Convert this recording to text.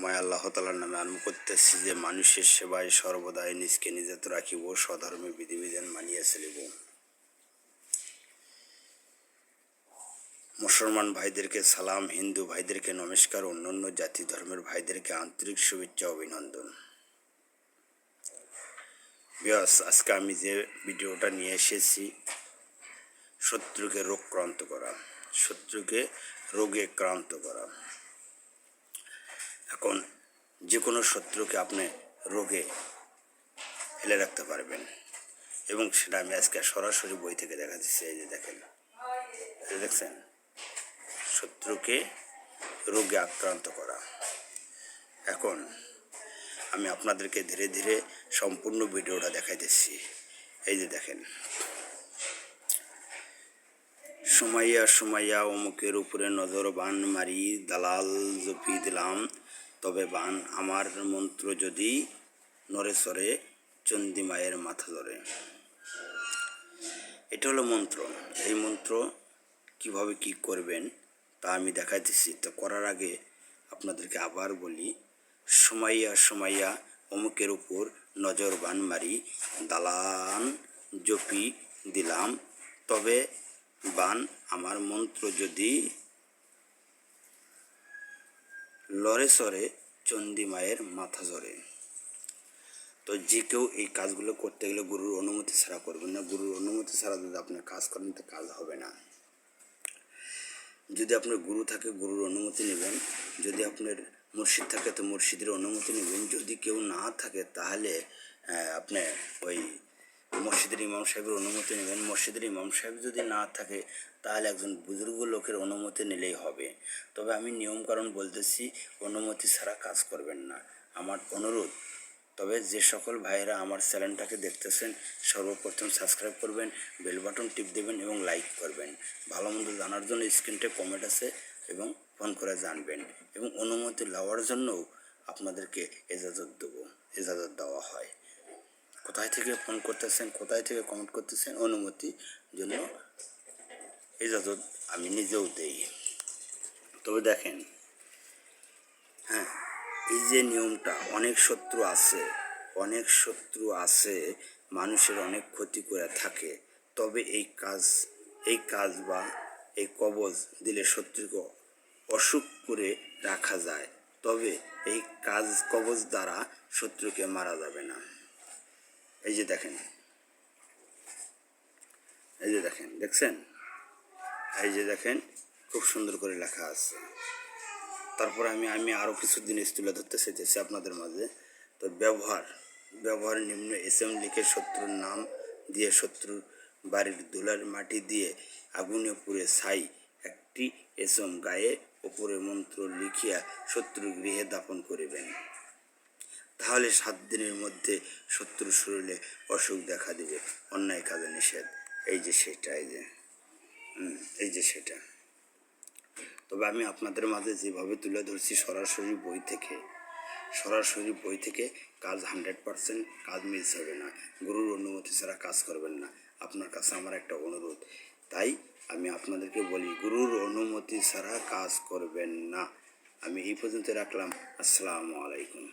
সময় আল্লাহ তাআলার নামে আরম্ভ করতেছি যে মানুষের সেবায় সর্বদাই নিজকে নিযত রাখিব, স্বধর্মে বিধিবিধান মানিয়া চলিব। মুসলমান ভাইদেরকে সালাম, হিন্দু ভাইদেরকে নমস্কার, অন্যান্য জাতি ধর্মের ভাইদেরকে আন্তরিক শুভেচ্ছা অভিনন্দন। বিয়াস, আজকে আমি যে ভিডিওটা নিয়ে এসেছি, শত্রুকে রোগক্রান্ত করা, শত্রুকে রোগে ক্রান্ত করা। এখন যে কোনো শত্রুকে আপনি রোগে ফেলে রাখতে পারবেন, এবং সেটা আমি আজকে সরাসরি বই থেকে দেখা দিচ্ছি। এই যে দেখেন, দেখছেন, শত্রুকে রোগে আক্রান্ত করা। এখন আমি আপনাদেরকে ধীরে ধীরে সম্পূর্ণ ভিডিওটা দেখাইতেছি। এই যে দেখেন, সুমাইয়া সুমাইয়া অমুকের উপরে নজর বান মারি, দালাল জপি দিলাম তবে বান আমার মন্ত্র যদি নড়ে সরে, চন্ডী মায়ের মাথা ধরে। এটা হলো মন্ত্র। এই মন্ত্র কিভাবে কি করবেন তা আমি দেখাইতেছি। তো করার আগে আপনাদেরকে আবার বলি, সুমাইয়া সুমাইয়া অমুকের উপর নজর বান মারি, দালান জপি দিলাম তবে বান আমার মন্ত্র যদি লড়ে সরে, চন্ডী মায়ের মাথা ধরে। তো যে কেউ এই কাজগুলো করতে গেলে গুরুর অনুমতি ছাড়া করবেন না। গুরুর অনুমতি ছাড়া যদি আপনার কাজ করেন তো কাজ হবে না। যদি আপনার গুরু থাকে গুরুর অনুমতি নেবেন, যদি আপনার মুর্শিদ থাকে তো মুর্শিদের অনুমতি নেবেন, যদি কেউ না থাকে তাহলে আপনি ওই মসজিদের ইমাম সাহেবের অনুমতি নেবেন। মসজিদের ইমাম সাহেব যদি না থাকে তাহলে একজন বুজুর্গ লোকের অনুমতি নিলেই হবে। তবে আমি নিয়মকানুন বলতেছি, অনুমতি ছাড়া কাজ করবেন না, আমার অনুরোধ। তবে যে সকল ভাইয়েরা আমার চ্যানেলটাকে দেখতেছেন, সর্বপ্রথম সাবস্ক্রাইব করবেন, বেল বাটন টিপ দেবেন এবং লাইক করবেন। ভালো মন্দ জানার জন্য স্ক্রিনটে কমেন্ট আছে এবং ফোন করে জানবেন, এবং অনুমতি নেওয়ার জন্যও আপনাদেরকে এজাজত দেওয়া হয়। কোথায় থেকে ফোন করতেছেন, কোথায় থেকে কমেন্ট করতেছেন, অনুমতির জন্য এজাজত আমি নিজেও দেই। তবে দেখেন, হ্যাঁ, এই যে নিয়মটা, অনেক শত্রু আছে মানুষের অনেক ক্ষতি করে থাকে। তবে এই কাজ বা এই কবজ দিলে শত্রুকে অসুখ করে রাখা যায়। তবে এই কাজ কবজ দ্বারা শত্রুকে মারা যাবে না। এই যে দেখেন, দেখছেন, এই যে দেখেন, খুব সুন্দর করে লেখা আছে। তারপর আমি আরও কিছু জিনিস তুলে ধরতে চাইতেছি আপনাদের মাঝে। তো ব্যবহার নিম্ন এসএম লিখে শত্রুর নাম দিয়ে, শত্রুর বাড়ির ধুলার মাটি দিয়ে আগুনে পুড়ে ছাই একটি এসএম গায়ে ওপরে মন্ত্র লিখিয়া শত্রুর গৃহে দাপন করিবেন। তাহলে 7 দিনের মধ্যে শত্রুর শরীরে অসুখ দেখা দিবে, অন্যায় কাজে নিষেধ। এই যে সেটা। তবে আমি আপনাদের মাঝে যেভাবে তুলে ধরছি সরাসরি বই থেকে কাজ 100% কাজ মিস হবে না। গুরুর অনুমতি ছাড়া কাজ করবেন না। আপনার কাছে আমার একটা অনুরোধ, তাই আমি আপনাদেরকে বলি, গুরুর অনুমতি ছাড়া কাজ করবেন না। আমি এই পর্যন্ত রাখলাম। আসসালামু আলাইকুম।